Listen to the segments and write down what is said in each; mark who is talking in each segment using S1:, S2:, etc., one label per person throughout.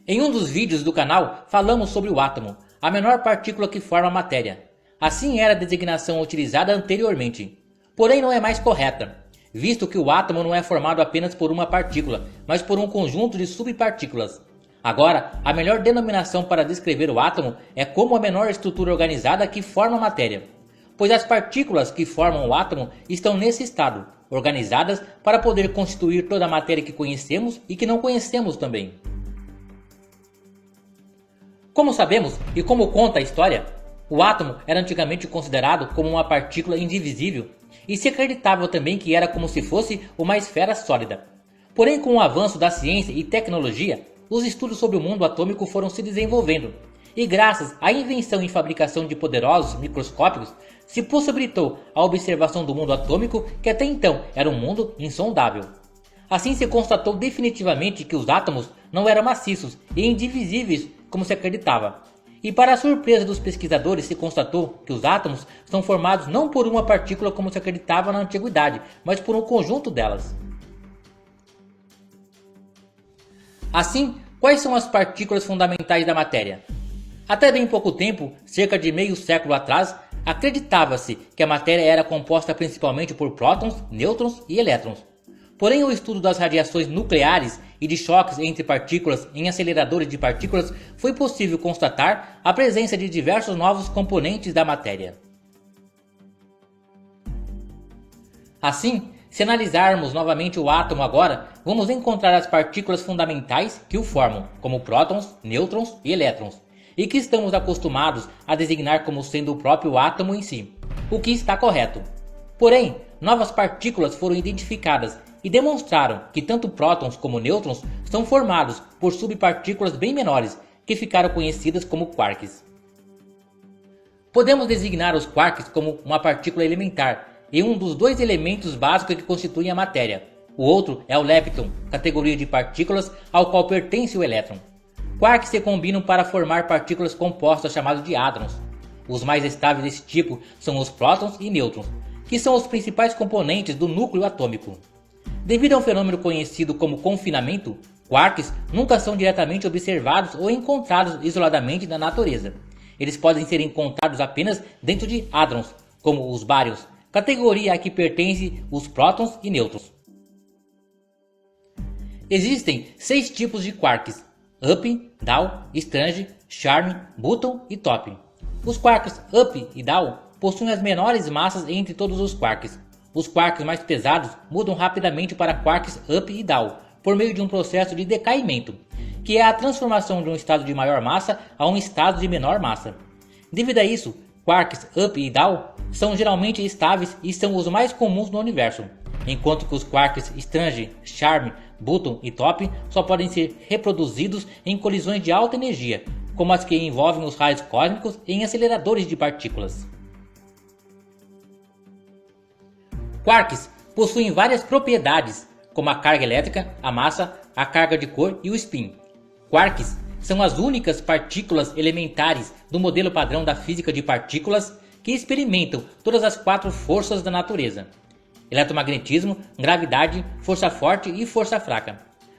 S1: Em um dos vídeos do canal, falamos sobre o átomo, a menor partícula que forma a matéria. Assim era a designação utilizada anteriormente. Porém não é mais correta, visto que o átomo não é formado apenas por uma partícula, mas por um conjunto de subpartículas. Agora, a melhor denominação para descrever o átomo é como a menor estrutura organizada que forma a matéria, pois as partículas que formam o átomo estão nesse estado, organizadas para poder constituir toda a matéria que conhecemos e que não conhecemos também. Como sabemos e como conta a história, o átomo era antigamente considerado como uma partícula indivisível e se acreditava também que era como se fosse uma esfera sólida. Porém, com o avanço da ciência e tecnologia, os estudos sobre o mundo atômico foram se desenvolvendo e graças à invenção e fabricação de poderosos microscópios, se possibilitou a observação do mundo atômico que até então era um mundo insondável. Assim se constatou definitivamente que os átomos não eram maciços e indivisíveis como se acreditava. E para a surpresa dos pesquisadores se constatou que os átomos são formados não por uma partícula como se acreditava na antiguidade, mas por um conjunto delas. Assim, quais são as partículas fundamentais da matéria? Até bem pouco tempo, cerca de meio século atrás, acreditava-se que a matéria era composta principalmente por prótons, nêutrons e elétrons. Porém, o estudo das radiações nucleares e de choques entre partículas em aceleradores de partículas foi possível constatar a presença de diversos novos componentes da matéria. Assim, se analisarmos novamente o átomo agora, vamos encontrar as partículas fundamentais que o formam, como prótons, nêutrons e elétrons, e que estamos acostumados a designar como sendo o próprio átomo em si, o que está correto. Porém, novas partículas foram identificadas e demonstraram que tanto prótons como nêutrons são formados por subpartículas bem menores, que ficaram conhecidas como quarks. Podemos designar os quarks como uma partícula elementar e um dos dois elementos básicos que constituem a matéria. O outro é o lepton, categoria de partículas ao qual pertence o elétron. Quarks se combinam para formar partículas compostas chamadas de hadrons. Os mais estáveis desse tipo são os prótons e nêutrons, que são os principais componentes do núcleo atômico. Devido a um fenômeno conhecido como confinamento, quarks nunca são diretamente observados ou encontrados isoladamente na natureza. Eles podem ser encontrados apenas dentro de hadrons, como os bárions, categoria a que pertencem os prótons e nêutrons. Existem 6 tipos de quarks: up, down, strange, charm, boson e top. Os quarks up e down possuem as menores massas entre todos os quarks. Os quarks mais pesados mudam rapidamente para quarks up e down por meio de um processo de decaimento, que é a transformação de um estado de maior massa a um estado de menor massa. Devido a isso, quarks up e down são geralmente estáveis e são os mais comuns no universo, enquanto que os quarks strange, charm, boson e top só podem ser reproduzidos em colisões de alta energia, como as que envolvem os raios cósmicos em aceleradores de partículas. Quarks possuem várias propriedades, como a carga elétrica, a massa, a carga de cor e o spin. Quarks são as únicas partículas elementares do modelo padrão da física de partículas que experimentam todas as 4 forças da natureza: eletromagnetismo, gravidade, força forte e força fraca.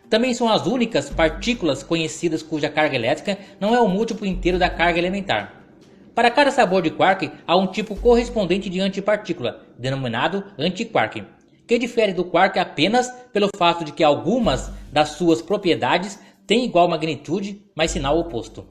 S1: Também são as únicas partículas conhecidas cuja carga elétrica não é o múltiplo inteiro da carga elementar. Para cada sabor de quark, há um tipo correspondente de antipartícula, denominado antiquark, que difere do quark apenas pelo fato de que algumas das suas propriedades têm igual magnitude, mas sinal oposto.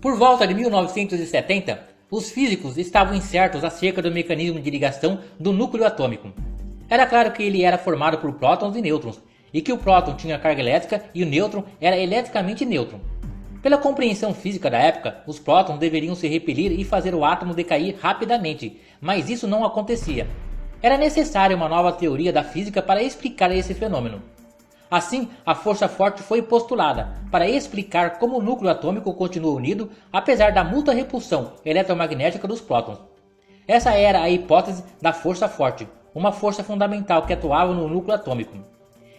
S1: Por volta de 1970, os físicos estavam incertos acerca do mecanismo de ligação do núcleo atômico. Era claro que ele era formado por prótons e nêutrons, e que o próton tinha carga elétrica e o nêutron era eletricamente neutro. Pela compreensão física da época, os prótons deveriam se repelir e fazer o átomo decair rapidamente, mas isso não acontecia. Era necessária uma nova teoria da física para explicar esse fenômeno. Assim, a força forte foi postulada para explicar como o núcleo atômico continua unido apesar da mútua repulsão eletromagnética dos prótons. Essa era a hipótese da força forte, uma força fundamental que atuava no núcleo atômico.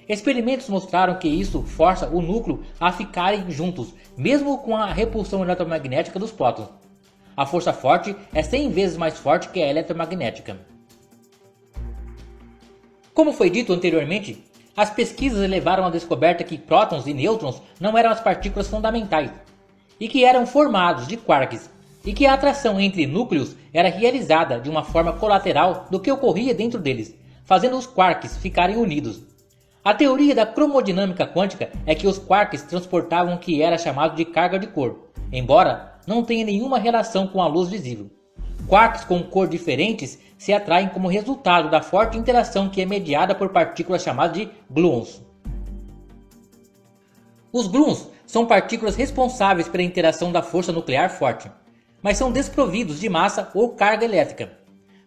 S1: Experimentos mostraram que isso força o núcleo a ficarem juntos, mesmo com a repulsão eletromagnética dos prótons. a força forte é 100 vezes mais forte que a eletromagnética. Como foi dito anteriormente, as pesquisas levaram à descoberta que prótons e nêutrons não eram as partículas fundamentais, e que eram formados de quarks, e que a atração entre núcleos era realizada de uma forma colateral do que ocorria dentro deles, fazendo os quarks ficarem unidos. A teoria da cromodinâmica quântica é que os quarks transportavam o que era chamado de carga de cor, embora não tenha nenhuma relação com a luz visível. Quarks com cor diferentes se atraem como resultado da forte interação que é mediada por partículas chamadas de gluons. Os gluons são partículas responsáveis pela interação da força nuclear forte, mas são desprovidos de massa ou carga elétrica.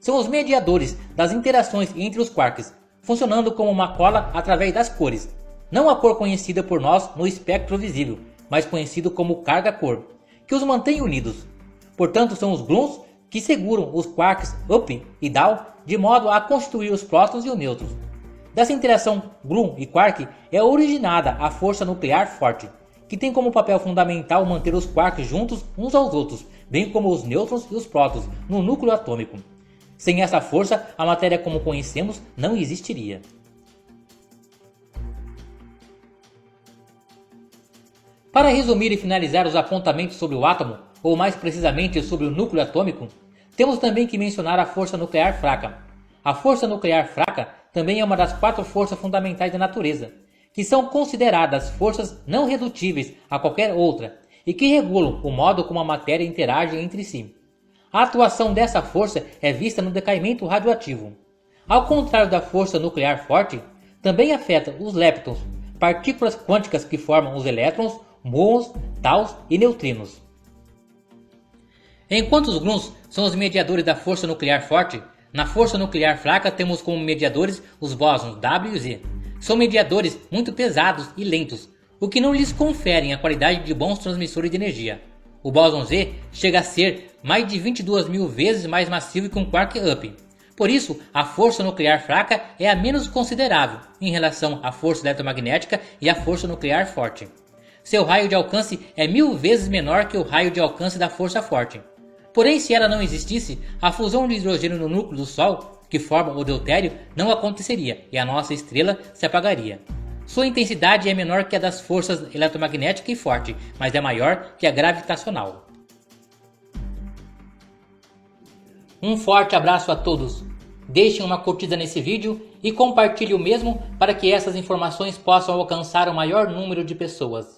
S1: São os mediadores das interações entre os quarks, funcionando como uma cola através das cores, não a cor conhecida por nós no espectro visível, mas conhecido como carga-cor, que os mantém unidos. Portanto, são os gluons que seguram os quarks up e down de modo a constituir os prótons e os nêutrons. Dessa interação gluon e quark é originada a força nuclear forte, que tem como papel fundamental manter os quarks juntos uns aos outros, bem como os nêutrons e os prótons, no núcleo atômico. Sem essa força, a matéria como conhecemos não existiria. Para resumir e finalizar os apontamentos sobre o átomo, ou mais precisamente sobre o núcleo atômico, temos também que mencionar a força nuclear fraca. A força nuclear fraca também é uma das 4 forças fundamentais da natureza, que são consideradas forças não redutíveis a qualquer outra e que regulam o modo como a matéria interage entre si. A atuação dessa força é vista no decaimento radioativo. Ao contrário da força nuclear forte, também afeta os leptons, partículas quânticas que formam os elétrons, muons, taus e neutrinos. Enquanto os gluons são os mediadores da força nuclear forte, na força nuclear fraca temos como mediadores os bósons W e Z. São mediadores muito pesados e lentos, o que não lhes conferem a qualidade de bons transmissores de energia. O bóson Z chega a ser mais de 22.000 vezes mais massivo que um quark up. Por isso, a força nuclear fraca é a menos considerável em relação à força eletromagnética e à força nuclear forte. Seu raio de alcance é 1000 vezes menor que o raio de alcance da força forte. Porém, se ela não existisse, a fusão de hidrogênio no núcleo do Sol, que forma o deutério, não aconteceria e a nossa estrela se apagaria. Sua intensidade é menor que a das forças eletromagnética e forte, mas é maior que a gravitacional. Um forte abraço a todos. Deixem uma curtida nesse vídeo e compartilhe o mesmo para que essas informações possam alcançar o maior número de pessoas.